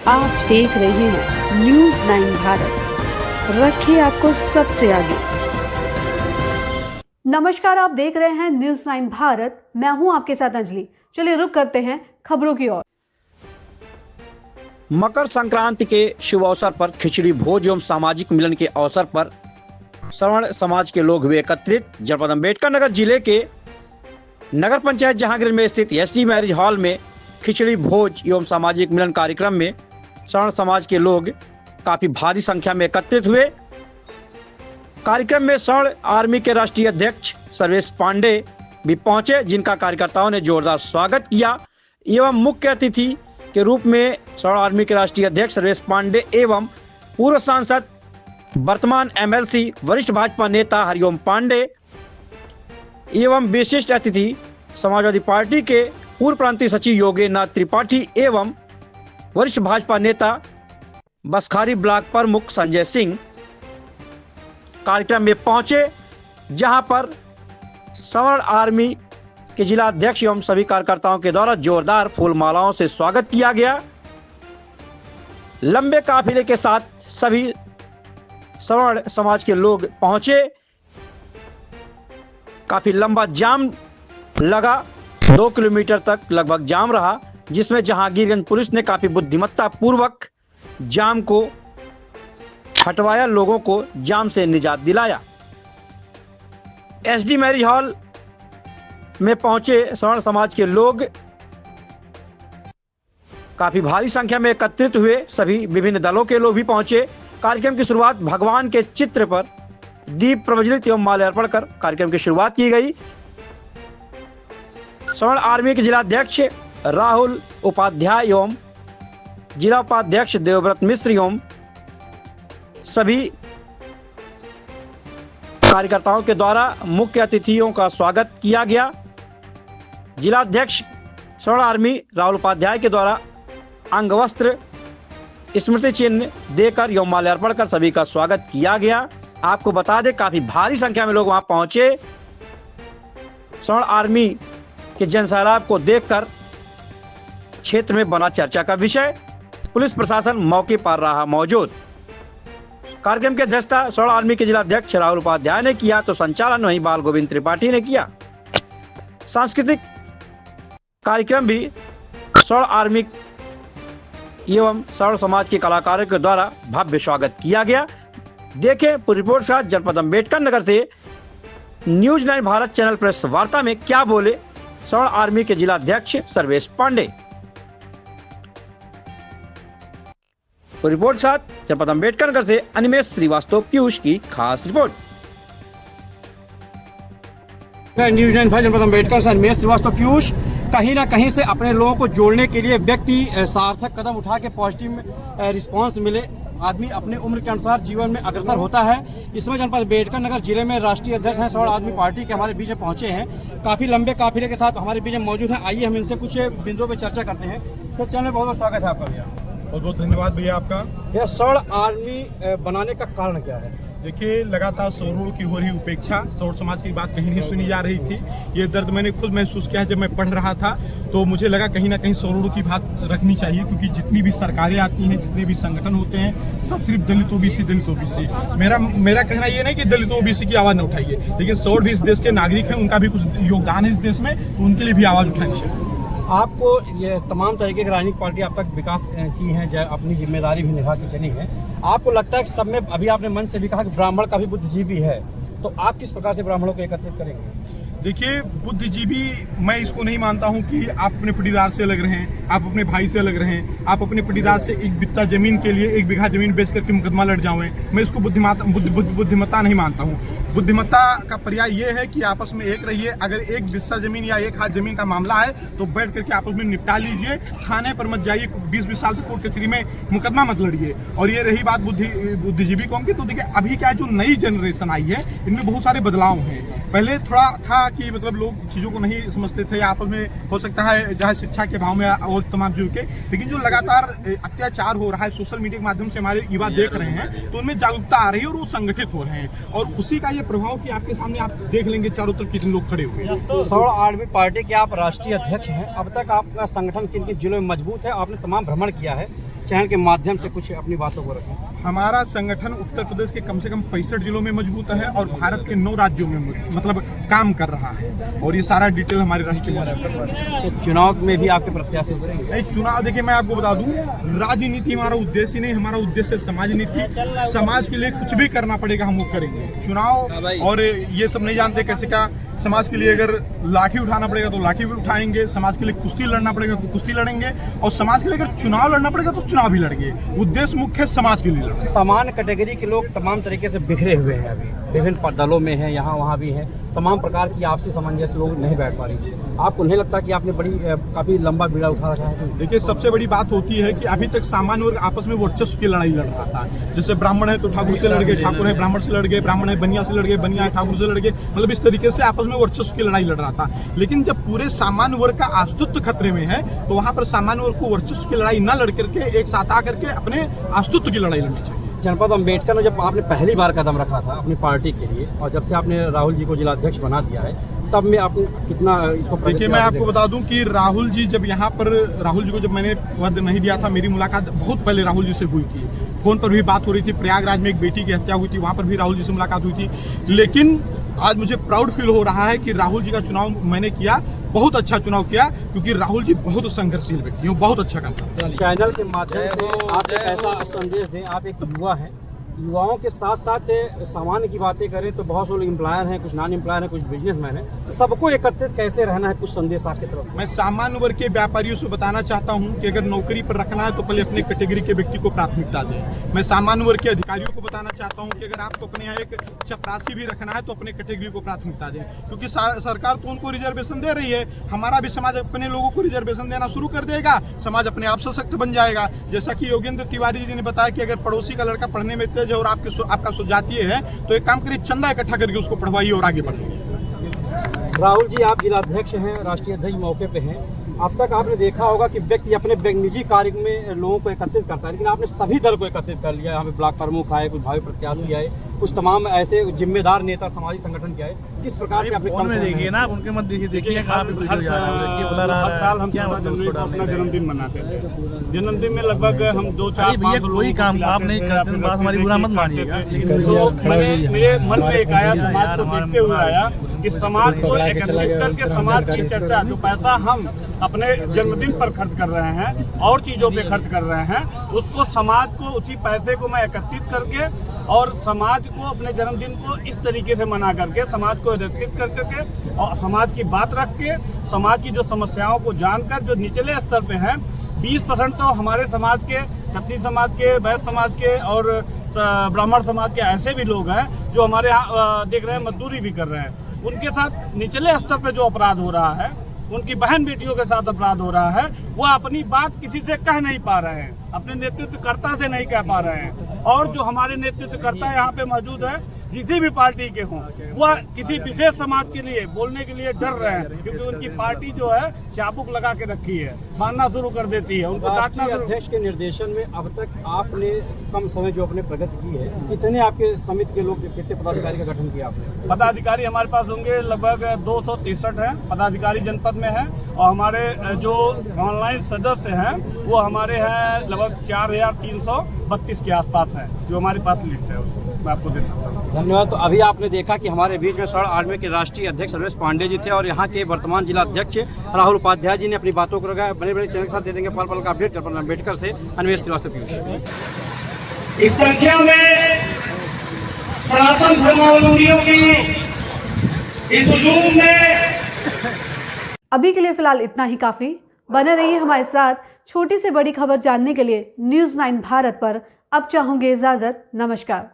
आप देख रहे हैं न्यूज़ 9 भारत, रखिए आपको सबसे आगे। नमस्कार, आप देख रहे हैं न्यूज़ 9 भारत, मैं हूं आपके साथ अंजलि। चलिए रुक करते हैं खबरों की ओर। मकर संक्रांति के शुभ अवसर पर खिचड़ी भोज एवं सामाजिक मिलन के अवसर पर सवर्ण समाज के लोग हुए एकत्रित। जनपद अम्बेडकर नगर जिले के नगर पंचायत जहांगीर में स्थित एसडी मैरिज हॉल में खिचड़ी भोज एवं सामाजिक मिलन कार्यक्रम में सवर्ण समाज के लोग काफी भारी संख्या में एकत्रित हुए। कार्यक्रम में सवर्ण आर्मी के राष्ट्रीय अध्यक्ष सर्वेश पांडे भी पहुंचे, जिनका कार्यकर्ताओं ने जोरदार स्वागत किया। एवं मुख्य अतिथि के रूप में सवर्ण आर्मी के राष्ट्रीय अध्यक्ष सर्वेश पांडे एवं पूर्व सांसद वर्तमान एमएलसी वरिष्ठ भाजपा नेता हरिओम पांडे एवं विशिष्ट अतिथि समाजवादी पार्टी के पूर्व प्रांतीय सचिव योगेंद्र त्रिपाठी एवं वरिष्ठ भाजपा नेता बसखारी ब्लॉक प्रमुख संजय सिंह कार्यक्रम में पहुंचे, जहां पर सवर्ण आर्मी के जिला अध्यक्ष एवं सभी कार्यकर्ताओं के द्वारा जोरदार फूल मालाओं से स्वागत किया गया। लंबे काफिले के साथ सभी सवर्ण समाज के लोग पहुंचे। काफी लंबा जाम लगा, 2 किलोमीटर तक लगभग जाम रहा, जिसमें जहांगीरगंज पुलिस ने काफी बुद्धिमत्ता पूर्वक जाम को हटवाया, लोगों को जाम से निजात दिलाया। एसडी मैरिज हॉल में पहुंचे सवर्ण समाज के लोग काफी भारी संख्या में एकत्रित हुए। सभी विभिन्न दलों के लोग भी पहुंचे। कार्यक्रम की शुरुआत भगवान के चित्र पर दीप प्रज्वलित एवं माल्यार्पण कर कार्यक्रम की शुरुआत की गई। सवर्ण आर्मी के जिलाध्यक्ष राहुल उपाध्याय एवं जिला उपाध्यक्ष देवव्रत मिश्र एवं सभी कार्यकर्ताओं के द्वारा मुख्य अतिथियों का स्वागत किया गया। जिलाध्यक्ष सवर्ण आर्मी राहुल उपाध्याय के द्वारा अंगवस्त्र स्मृति चिन्ह देकर एवं माल्यार्पण कर सभी का स्वागत किया गया। आपको बता दें, काफी भारी संख्या में लोग वहां पहुंचे। सवर्ण आर्मी के जनसैलाब को देखकर क्षेत्र में बना चर्चा का विषय। पुलिस प्रशासन मौके पर रहा मौजूद। कार्यक्रम की अध्यक्षता सवर्ण आर्मी के जिलाध्यक्ष राहुल उपाध्याय ने किया, तो संचालन वहीं बाल गोविंद त्रिपाठी ने किया। सांस्कृतिक कार्यक्रम भी सवर्ण आर्मी एवं सवर्ण समाज के कलाकारों के द्वारा भव्य स्वागत किया गया। देखें पूरी रिपोर्ट के साथ जनपद अम्बेडकर नगर से न्यूज़ 9 भारत चैनल प्रेस वार्ता में क्या बोले सवर्ण आर्मी के जिलाध्यक्ष सर्वेश पांडे। पूरी रिपोर्ट के साथ जनपद अम्बेडकर नगर से अनिमेश श्रीवास्तव पीयूष की खास रिपोर्ट। न्यूज़ 9 भारत जनपद अम्बेडकर से अनिमेश श्रीवास्तव पीयूष। कहीं ना कहीं से अपने लोगों को जोड़ने के लिए व्यक्ति सार्थक कदम उठा के पॉजिटिव रिस्पांस मिले, आदमी अपने उम्र के अनुसार जीवन में अग्रसर होता है। इसमें जनपद अम्बेडकर नगर जिले में राष्ट्रीय अध्यक्ष हैं सवर्ण आदमी पार्टी के हमारे बीच में पहुंचे हैं। काफी लंबे काफिले के साथ हमारे बीच में मौजूद हैं। आइए हम इनसे कुछ बिंदुओं पर चर्चा करते हैं। तो चैनल में बहुत बहुत स्वागत है आपका भैया। बहुत बहुत धन्यवाद भैया आपका। यह सवर्ण आर्मी बनाने का कारण क्या है? देखिए, लगातार सवर्ण की हो रही उपेक्षा, सवर्ण समाज की बात कहीं नहीं सुनी जा रही थी। ये दर्द मैंने खुद महसूस किया जब मैं पढ़ रहा था, तो मुझे लगा कहीं ना कहीं सवर्ण की बात रखनी चाहिए, क्योंकि जितनी भी सरकारें आती हैं, जितने भी संगठन होते हैं, सब सिर्फ दलित ओबीसी। मेरा कहना ये नहीं कि दलित ओबीसी की आवाज़ न उठाइए, लेकिन सवर्ण भी इस देश के नागरिक हैं, उनका भी कुछ योगदान है इस देश में, तो उनके लिए भी आवाज़ उठानी चाहिए। आपको ये तमाम तरीके की राजनीतिक पार्टी अब तक विकास की हैं, अपनी जिम्मेदारी भी निभा के चली है। आपको लगता है कि सब में, अभी आपने मन से भी कहा कि ब्राह्मण का भी बुद्धिजीवी है, तो आप किस प्रकार से ब्राह्मणों को एकत्रित करेंगे? देखिए, बुद्धिजीवी मैं इसको नहीं मानता हूं कि आप अपने पटीदार से अलग रहें, आप अपने भाई से अलग रहें, आप अपने पटीदार से एक बित्ता जमीन के लिए 1 बीघा जमीन बेच करके मुकदमा लड़ जाओं। मैं इसको बुद्धिमत्ता नहीं मानता हूं। बुद्धिमत्ता का पर्याय ये है कि आपस में एक रहिए। अगर 1 बिस्सा जमीन या 1 हाथ जमीन का मामला है तो बैठ करके आपस में निपटा लीजिए। थाने पर मत जाइए, 20-20 साल तक कोर्ट कचहरी में मुकदमा मत लड़िए। और ये रही बात बुद्धिजीवी कौम की, तो देखिए अभी क्या जो नई जनरेशन आई है, इनमें बहुत सारे बदलाव हैं। पहले थोड़ा था कि मतलब लोग चीज़ों को नहीं समझते थे, आपस में हो सकता है जहाँ शिक्षा के भाव में और तमाम चीज़ों के, लेकिन जो लगातार अत्याचार हो रहा है सोशल मीडिया के माध्यम से हमारे युवा देख रहे हैं, तो उनमें जागरूकता आ रही है और वो संगठित हो रहे हैं। और उसी का ये प्रभाव कि आपके सामने आप देख लेंगे चारों तरफ कितने लोग खड़े हुए हैं। सवर्ण आर्मी पार्टी के आप राष्ट्रीय अध्यक्ष हैं। अब तक आपका संगठन किन किन जिलों में मजबूत है? आपने तमाम भ्रमण किया है, चैनल के माध्यम से कुछ अपनी बातों को रखें। हमारा संगठन उत्तर प्रदेश के कम से कम 65 जिलों में मजबूत है और भारत के 9 राज्यों में मतलब काम कर रहा है, और ये सारा डिटेल हमारे राष्ट्रीय तो चुनाव में भी आपके प्रत्याशी उतरेंगे? नहीं, चुनाव देखिए मैं आपको बता दूं, राजनीति हमारा उद्देश्य नहीं, हमारा उद्देश्य समाज नीति, समाज के लिए कुछ भी करना पड़ेगा हम वो करेंगे। चुनाव और ये सब नहीं जानते कैसे क्या, समाज के लिए अगर लाठी उठाना पड़ेगा तो लाठी भी उठाएंगे, समाज के लिए कुश्ती लड़ना पड़ेगा तो कुश्ती लड़ेंगे, और समाज के लिए अगर चुनाव लड़ना पड़ेगा तो चुनाव भी लड़ेंगे। उद्देश्य मुख्य समाज के लिए लड़ना। समान कैटेगरी के लोग तमाम तरीके से बिखरे हुए हैं, अभी विभिन्न दलों में हैं, यहाँ वहाँ भी हैं, तमाम प्रकार की आपसी सामंजस्य लोग नहीं बैठ पा रही। आपको नहीं लगता कि आपने काफी लंबा बीड़ा उठा रखा है? देखिए सबसे बड़ी बात होती है कि अभी तक सामान्य वर्ग आपस में वर्चस्व की लड़ाई लड़ रहा था। जैसे ब्राह्मण है तो ठाकुर से लड़ गए, ठाकुर है ब्राह्मण से लड़ गए, ब्राह्मण है बनिया से लड़ गए, बनिया है ठाकुर से लड़ गए, मतलब इस तरीके से आपस में वर्चस्व की लड़ाई लड़ रहा था। लेकिन जब पूरे सामान्य वर्ग का अस्तित्व खतरे में है तो वहाँ पर सामान्य वर्ग को वर्चस्व की लड़ाई न लड़ करके एक साथ आकर के अपने अस्तित्व की लड़ाई लड़नी चाहिए। जनपद अम्बेडकर में जब आपने पहली बार कदम रखा था अपनी पार्टी के लिए, और जब से आपने राहुल जी को जिलाध्यक्ष बना दिया है, तब में आप कितना इसको? देखिए मैं आपको बता दूं कि राहुल जी को जब मैंने पद नहीं दिया था, मेरी मुलाकात बहुत पहले राहुल जी से हुई थी, फोन पर भी बात हो रही थी, प्रयागराज में एक बेटी की हत्या हुई थी, वहां पर भी राहुल जी से मुलाकात हुई थी। लेकिन आज मुझे प्राउड फील हो रहा है कि राहुल जी का चुनाव मैंने किया, बहुत अच्छा चुनाव किया, क्योंकि राहुल जी बहुत संघर्षशील व्यक्ति हैं, बहुत अच्छा काम करते हैं। चैनल के माध्यम से आप एक ऐसा संदेश दें, आप एक युवा हैं, युवाओं के साथ साथ सामान्य की बातें करें तो बहुत से लोग एम्प्लॉयर हैं, कुछ नॉन एम्प्लॉयर हैं, कुछ बिजनेसमैन हैं, सबको एकत्रित कैसे रहना है, कुछ संदेश आपकी तरफ से? मैं सामान्य वर्ग के व्यापारियों से बताना चाहता हूं कि अगर नौकरी पर रखना है तो पहले अपने कैटेगरी के व्यक्ति को प्राथमिकता दें। मैं सामान्य वर्ग के अधिकारियों को बताना चाहता हूं कि अगर आपको अपने यहाँ एक चपरासी भी रखना है तो अपने कैटेगरी को प्राथमिकता दें, क्योंकि सरकार तो उनको रिजर्वेशन दे रही है, हमारा भी समाज अपने लोगों को रिजर्वेशन देना शुरू कर देगा, समाज अपने आप सशक्त बन जाएगा। जैसा कि योगेंद्र तिवारी जी ने बताया कि अगर पड़ोसी का लड़का पढ़ने में तेज है और आपका सुजातीय है तो एक काम करिए, चंदा इकट्ठा करके उसको पढ़वाइए और आगे बढ़ाइए। राहुल जी, आप जिलाध्यक्ष हैं, राष्ट्रीय अध्यक्ष मौके पे हैं, अब तक आपने देखा होगा कि व्यक्ति अपने निजी कार्य में लोगों को एकत्रित करता है, लेकिन आपने सभी दल को एकत्रित कर लिया। यहाँ पे ब्लॉक प्रमुख आए, कुछ भावी प्रत्याशी आए, कुछ तमाम ऐसे जिम्मेदार नेता सामाजिक संगठन के आए। किस प्रकार के आपने देखिए ना, उनके मत देखिए हर साल हम 14 जनवरी को अपना जन्मदिन मनाते थे। जन्मदिन में लगभग हम 2-4-5 कोई काम आप नहीं करते, बात हमारी बुरा मत मानिएगा। तो मेरे मन में एक आया, समाज को देखते हुए आया कि समाज को एकत्रित करके समाज की चर्चा, जो पैसा हम अपने जन्मदिन पर खर्च कर रहे हैं और चीजों पे खर्च कर रहे हैं, उसको समाज को, उसी पैसे को मैं एकत्रित करके और समाज को अपने जन्मदिन को इस तरीके से मना करके, समाज को एकत्रित करके और समाज की बात रख के, समाज की जो समस्याओं को जानकर, जो निचले स्तर पे हैं, 20% तो हमारे समाज के, क्षत्रिय समाज के, वैश्य समाज के और ब्राह्मण समाज के ऐसे भी लोग हैं जो हमारे यहाँ देख रहे हैं मजदूरी भी कर रहे हैं, उनके साथ निचले स्तर पे जो अपराध हो रहा है, उनकी बहन बेटियों के साथ अपराध हो रहा है, वो अपनी बात किसी से कह नहीं पा रहे हैं, अपने नेतृत्वकर्ता से नहीं कह पा रहे हैं। और जो हमारे नेतृत्वकर्ता यहाँ पे मौजूद है, जिसी भी पार्टी के हों, वह किसी विशेष समाज के लिए बोलने के लिए डर रहे हैं, क्योंकि उनकी पार्टी जो है चाबुक लगा के रखी है, मारना शुरू कर देती है, उनको काटना। अध्यक्ष के निर्देशन में अब तक आपने कम समय जो अपने प्रगति की है, कितने आपके समिति के लोग, कितने पदाधिकारी का गठन किया आपने? पदाधिकारी हमारे पास होंगे लगभग 263 हैं पदाधिकारी जनपद में हैं, और हमारे जो ऑनलाइन सदस्य हैं वो हमारे हैं लगभग 4332 के आसपास हैं, जो हमारे पास लिस्ट है, उसको मैं आपको दे सकता हूँ। धन्यवाद। तो अभी आपने देखा कि हमारे बीच में स्वर्ण आर्मी के राष्ट्रीय अध्यक्ष सर्वेश पांडे जी थे और यहाँ के वर्तमान जिला अध्यक्ष राहुल उपाध्याय जी ने अपनी बातों को रखा। बड़े बड़े चैनल के साथ दे देंगे पल पल का अपडेट। जनपद अम्बेडकर से अन्वेष श्रीवास्तव पीयूष। इस संख्या में सनातन धर्मावलंबियों की इस हुजूम में अभी के लिए फिलहाल इतना ही काफी। बने रहिए हमारे साथ। छोटी से बड़ी खबर जानने के लिए न्यूज़ 9 भारत पर अब चाहूंगी इजाजत। नमस्कार।